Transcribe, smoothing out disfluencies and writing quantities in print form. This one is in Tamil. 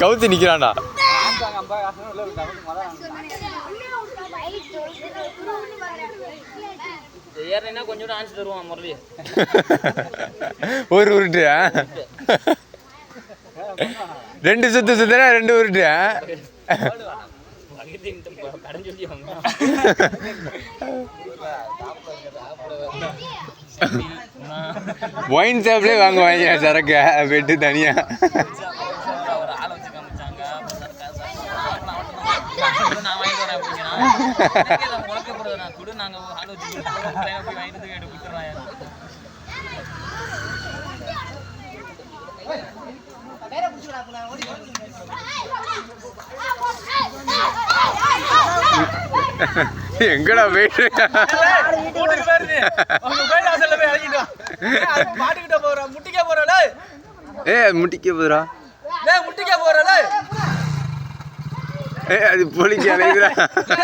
கவுத்தி நிக்கிறான்டா. கொஞ்சம் ஆன்சர் தருவான் முரளி. ஒரு உருட்டு 2 சுத்து சுத்துனா 2 உருட்டு. ஒயின் ஷாப்லேயே வாங்குவாங்க சரக்கு பெட்டு தனியா. எங்கடா போயிட்டு முட்டிக்க போறா அது பொலிக்க அலையுதுடா.